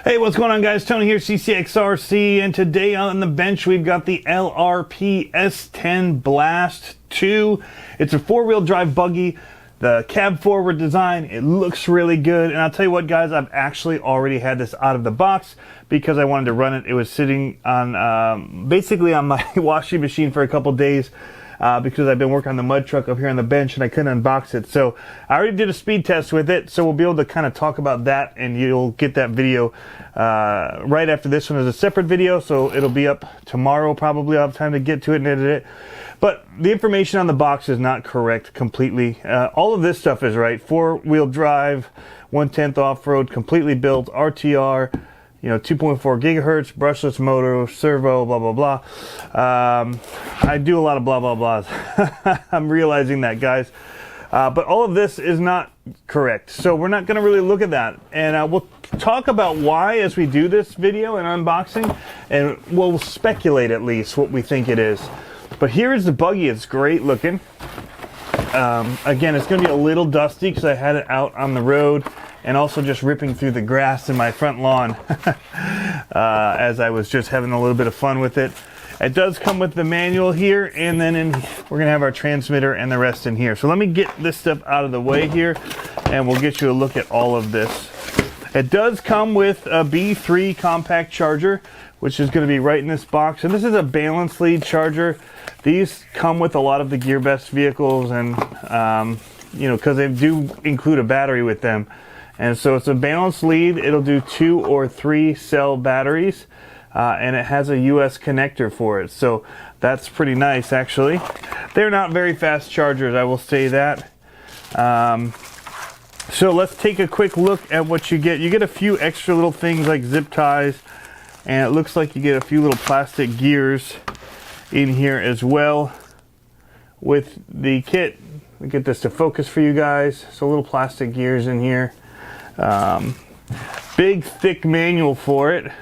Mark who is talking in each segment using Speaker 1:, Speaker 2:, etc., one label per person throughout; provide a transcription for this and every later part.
Speaker 1: Hey, what's going on, guys? Tony here, CCxRC, and today on the bench we've got the LRP S10 Blast 2. It's a four-wheel drive buggy, the cab forward design. It looks really good, and I'll tell you what, guys, I've actually already had this out of the box because I wanted to run it. It was sitting on basically on my washing machine for a couple days. Because I've been working on the mud truck up here on the bench and I couldn't unbox it. So I already did a speed test with it, so we'll be able to kind of talk about that, and you'll get that video right after this one as a separate video, so it'll be up tomorrow probably. I'll have time to get to it and edit it. But the information on the box is not correct completely. All of this stuff is right. Four-wheel drive, 1/10 off-road, completely built, RTR, 2.4 gigahertz, brushless motor, servo, blah, blah, blah. I do a lot of blah, blah, blahs. I'm realizing that, guys. But all of this is not correct. So we're not going to really look at that. And we'll talk about why as we do this video and unboxing. And we'll speculate at least what we think it is. But here is the buggy. It's great looking. Again, it's going to be a little dusty because I had it out on the road. And also just ripping through the grass in my front lawn as I was just having a little bit of fun with it. It does come with the manual here, and then we're going to have our transmitter and the rest in here. So let me get this stuff out of the way here, and we'll get you a look at all of this. It does come with a B3 compact charger, which is going to be right in this box. And this is a balance lead charger. These come with a lot of the Gearbest vehicles, and because they do include a battery with them. And so it's a balanced lead. It'll do 2 or 3 cell batteries, and it has a US connector for it. So that's pretty nice, actually. They're not very fast chargers, I will say that. So let's take a quick look at what you get. You get a few extra little things like zip ties, and it looks like you get a few little plastic gears in here as well with the kit. Let me get this to focus for you guys. So little plastic gears in here. Big thick manual for it,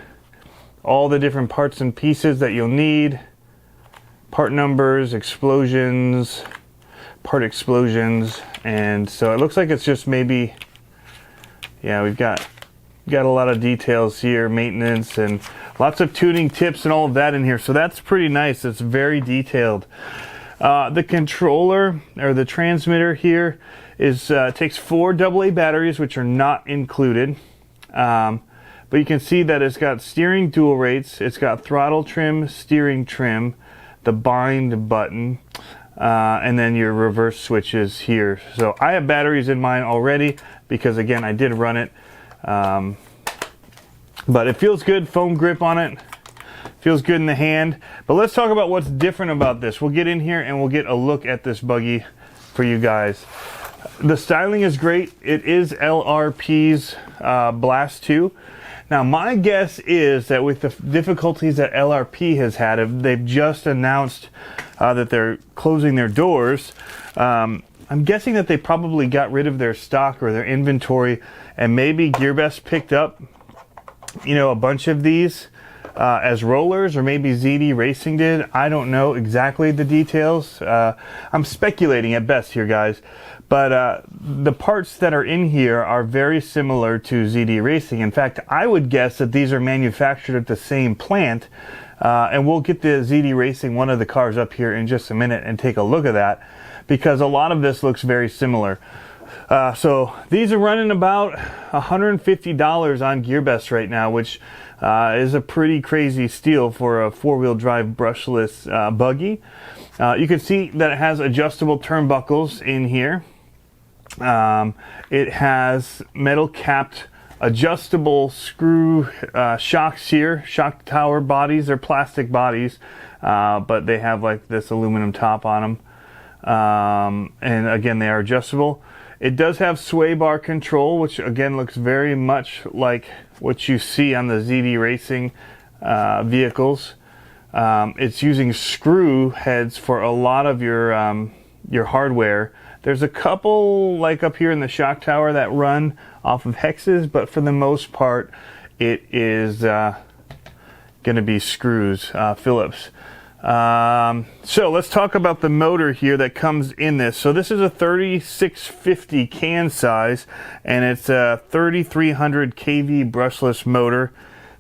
Speaker 1: all the different parts and pieces that you'll need, part numbers, explosions, part explosions. And so it looks like it's just maybe, yeah, we've got a lot of details here, maintenance and lots of tuning tips and all of that in here. So that's pretty nice. It's very detailed. The controller or the transmitter here is takes 4 AA batteries, which are not included. But you can see that it's got steering dual rates, it's got throttle trim, steering trim, the bind button, and then your reverse switches here. So I have batteries in mine already because, again, I did run it. But it feels good, foam grip on it. Feels good in the hand. But let's talk about what's different about this. We'll get in here and we'll get a look at this buggy for you guys. The styling is great. It is LRP's Blast 2. Now, my guess is that with the difficulties that LRP has had, they've just announced that they're closing their doors. I'm guessing that they probably got rid of their stock or their inventory, and maybe Gearbest picked up, a bunch of these as rollers, or maybe ZD Racing did. I don't know exactly the details. I'm speculating at best here, guys. But the parts that are in here are very similar to ZD Racing. In fact, I would guess that these are manufactured at the same plant. And we'll get the ZD Racing, one of the cars, up here in just a minute and take a look at that, because a lot of this looks very similar. So these are running about $150 on Gearbest right now, which is a pretty crazy steal for a four-wheel drive brushless buggy. You can see that it has adjustable turnbuckles in here. It has metal capped adjustable screw shocks here, shock tower bodies. They're plastic bodies, but they have like this aluminum top on them. And again, they are adjustable. It does have sway bar control, which again looks very much like what you see on the ZD Racing vehicles. It's using screw heads for a lot of your hardware. There's a couple like up here in the shock tower that run off of hexes, but for the most part it is going to be screws, Phillips. So let's talk about the motor here that comes in this. So this is a 3650 can size, and it's a 3300 kV brushless motor.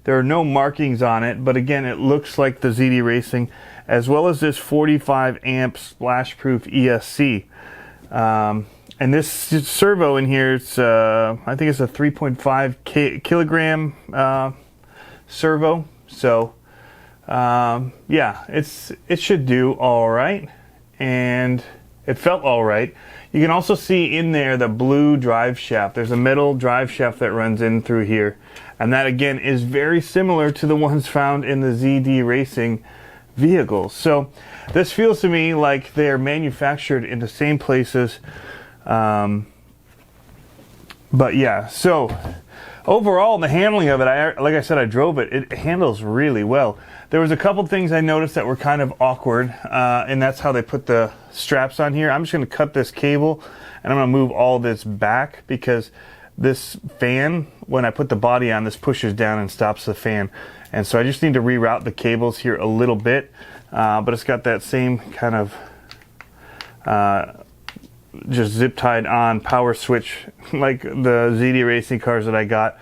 Speaker 1: There are no markings on it, but again, it looks like the ZD Racing, as well as this 45 amp splash proof ESC. And this servo in here, it's I think it's a 3.5 kilogram servo. So yeah, it should do all right, and it felt all right. You can also see in there the blue drive shaft. There's a metal drive shaft that runs in through here, and that again is very similar to the ones found in the ZD Racing vehicles. So this feels to me like they're manufactured in the same places. But yeah, so overall, the handling of it, like I said, I drove it. It handles really well. There was a couple things I noticed that were kind of awkward, and that's how they put the straps on here. I'm just going to cut this cable, and I'm going to move all this back, because this fan, when I put the body on, this pushes down and stops the fan. And so I just need to reroute the cables here a little bit, but it's got that same kind of just zip tied on power switch like the ZD Racing cars that I got.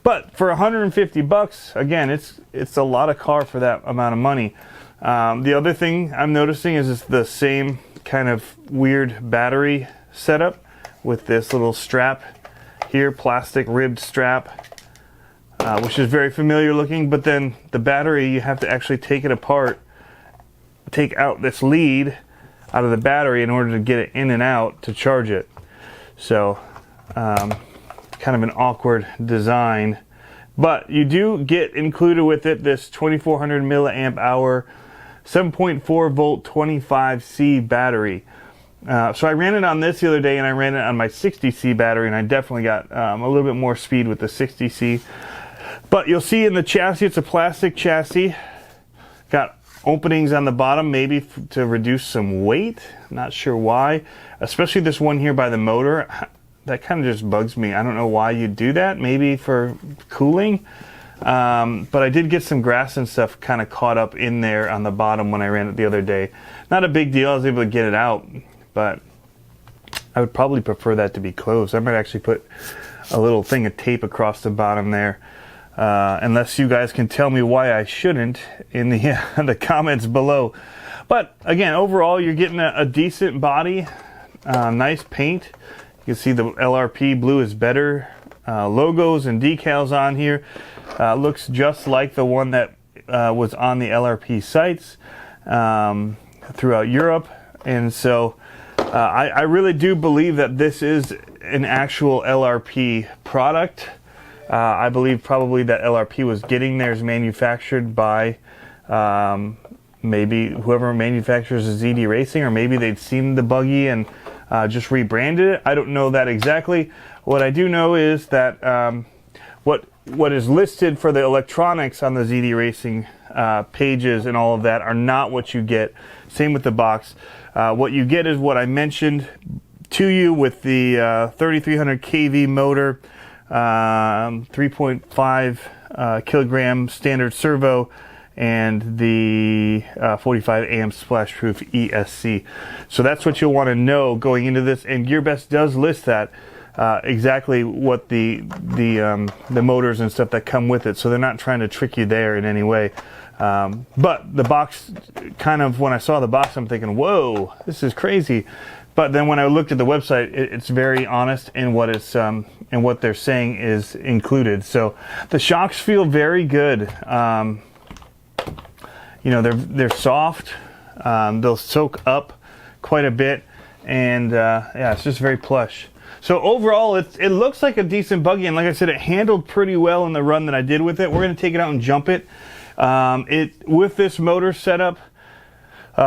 Speaker 1: But for 150 bucks, again, it's a lot of car for that amount of money. The other thing I'm noticing is it's the same kind of weird battery setup with this little strap here, plastic ribbed strap, which is very familiar looking. But then the battery, you have to actually take it apart, take out this lead out of the battery in order to get it in and out to charge it. So kind of an awkward design, but you do get included with it this 2400 milliamp hour 7.4 volt 25C battery. So I ran it on this the other day, and I ran it on my 60C battery, and I definitely got a little bit more speed with the 60C. But you'll see in the chassis, it's a plastic chassis, got openings on the bottom, maybe to reduce some weight. Not sure why, especially this one here by the motor. That kind of just bugs me. I don't know why you do that, maybe for cooling. But I did get some grass and stuff kind of caught up in there on the bottom when I ran it the other day. Not a big deal, I was able to get it out, but I would probably prefer that to be closed. I might actually put a little thing of tape across the bottom there. Unless you guys can tell me why I shouldn't in the comments below. But again, overall, you're getting a decent body, nice paint. You can see the LRP blue is better. Logos and decals on here. Looks just like the one that was on the LRP sites throughout Europe. And so I really do believe that this is an actual LRP product. I believe probably that LRP was getting theirs manufactured by maybe whoever manufactures the ZD Racing, or maybe they'd seen the buggy and just rebranded it. I don't know that exactly. What I do know is that what is listed for the electronics on the ZD Racing pages and all of that are not what you get. Same with the box. What you get is what I mentioned to you with the 3300 kV motor, 3.5 kilogram standard servo, and the 45 amp splash proof ESC. So that's what you'll want to know going into this, and Gearbest does list that exactly what the motors and stuff that come with it, so they're not trying to trick you there in any way. But the box, kind of, when I saw the box, I'm thinking, whoa, this is crazy. But then when I looked at the website, it's very honest in what it's and what they're saying is included. So the shocks feel very good. You know, they're soft. They'll soak up quite a bit, and yeah, it's just very plush. So overall, it looks like a decent buggy, and like I said, it handled pretty well in the run that I did with it. We're going to take it out and jump it. With this motor setup,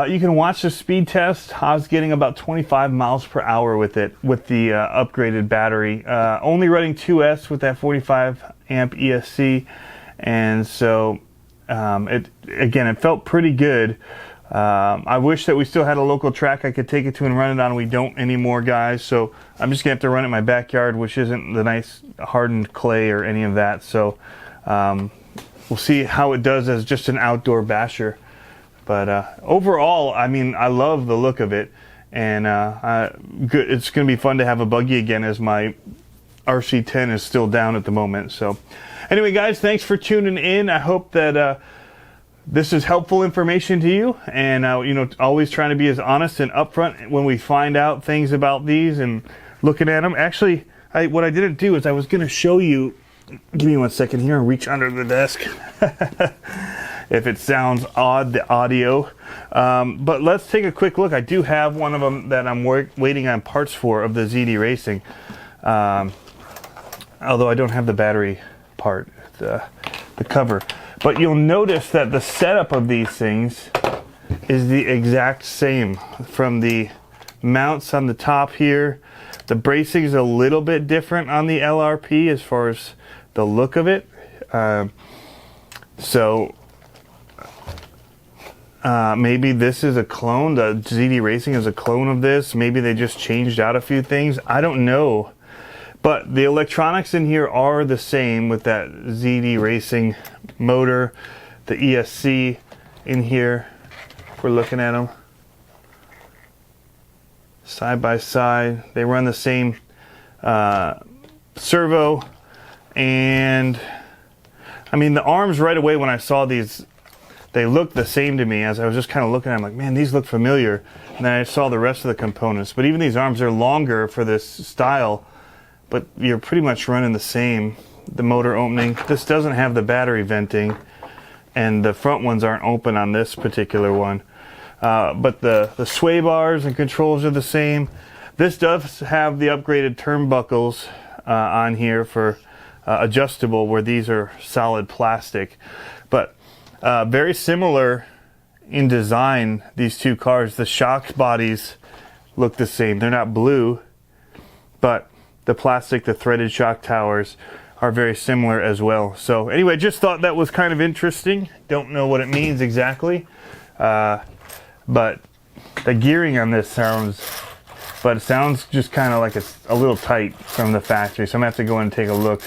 Speaker 1: you can watch the speed test. I was getting about 25 miles per hour with it, with the upgraded battery. Only running 2S with that 45 amp ESC, and so it felt pretty good. I wish that we still had a local track I could take it to and run it on. We don't anymore, guys, so I'm just gonna have to run it in my backyard, which isn't the nice hardened clay or any of that. So we'll see how it does as just an outdoor basher. But overall, I mean, I love the look of it, and it's going to be fun to have a buggy again, as my RC10 is still down at the moment. So anyway, guys, thanks for tuning in. I hope that this is helpful information to you, and you know, always trying to be as honest and upfront when we find out things about these and looking at them. Actually, what I didn't do is I was going to show you. Give me 1 second here and reach under the desk. If it sounds odd, the audio. But let's take a quick look. I do have one of them that I'm waiting on parts for, of the ZD Racing. Although I don't have the battery part, the cover. But you'll notice that the setup of these things is the exact same. From the mounts on the top here, the bracing is a little bit different on the LRP as far as the look of it. Maybe this is a clone. The ZD Racing is a clone of this. Maybe they just changed out a few things. I don't know. But the electronics in here are the same with that ZD Racing motor, the ESC in here. If we're looking at them side by side, they run the same servo. And I mean, the arms right away when I saw these, they looked the same to me. As I was just kind of looking at them, like, man, these look familiar. And then I saw the rest of the components. But even these arms are longer for this style, but you're pretty much running the same. The motor opening, this doesn't have the battery venting, and the front ones aren't open on this particular one. But the sway bars and controls are the same. This does have the upgraded turnbuckles on here for adjustable, where these are solid plastic. But very similar in design, these two cars. The shock bodies look the same. They're not blue, but the plastic, the threaded shock towers are very similar as well. So anyway, just thought that was kind of interesting. Don't know what it means exactly. But the gearing on this sounds just kind of like it's a little tight from the factory. So I'm gonna have to go in and take a look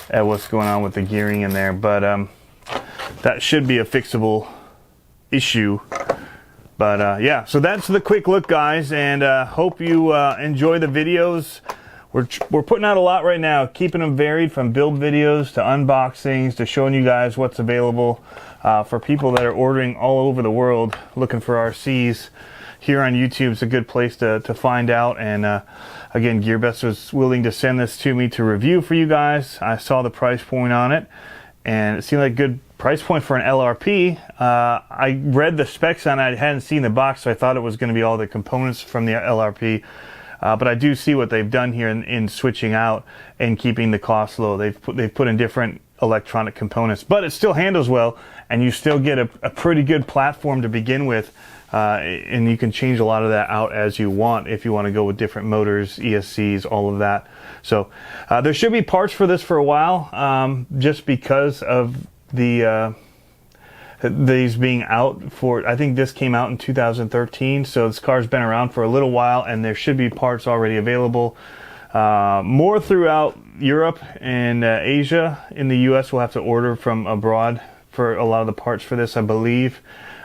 Speaker 1: at what's going on with the gearing in there. But that should be a fixable issue. But yeah, so that's the quick look, guys, and hope you enjoy the videos. We're putting out a lot right now, keeping them varied, from build videos to unboxings to showing you guys what's available for people that are ordering all over the world looking for RCs. Here on YouTube is a good place to find out. And again, Gearbest was willing to send this to me to review for you guys. I saw the price point on it, and it seemed like a good price point for an LRP. I read the specs on it. I hadn't seen the box, so I thought it was going to be all the components from the LRP. But I do see what they've done here in switching out and keeping the cost low. They've put in different electronic components, but it still handles well, and you still get a pretty good platform to begin with. And you can change a lot of that out as you want if you want to go with different motors, ESCs, all of that. So there should be parts for this for a while, just because of these being out for, I think this came out in 2013, so this car's been around for a little while, and there should be parts already available. More throughout Europe and Asia. In the US, we'll have to order from abroad for a lot of the parts for this, I believe.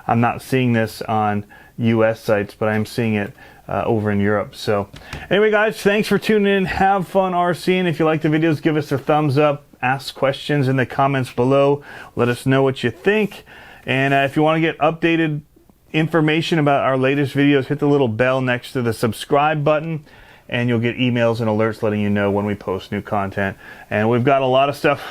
Speaker 1: I'm not seeing this on US sites, but I'm seeing it over in Europe. So anyway, guys, thanks for tuning in. Have fun RCing. If you like the videos, give us a thumbs up. Ask questions in the comments below. Let us know what you think. And if you want to get updated information about our latest videos, hit the little bell next to the subscribe button, and you'll get emails and alerts letting you know when we post new content. And we've got a lot of stuff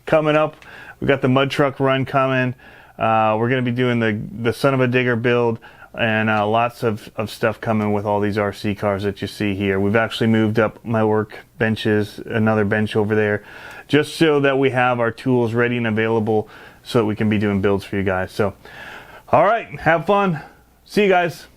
Speaker 1: coming up. We've got the mud truck run coming. We're going to be doing the son of a digger build, and lots of stuff coming with all these RC cars that you see here. We've actually moved up my work benches, another bench over there, just so that we have our tools ready and available so that we can be doing builds for you guys. So, all right, have fun. See you guys.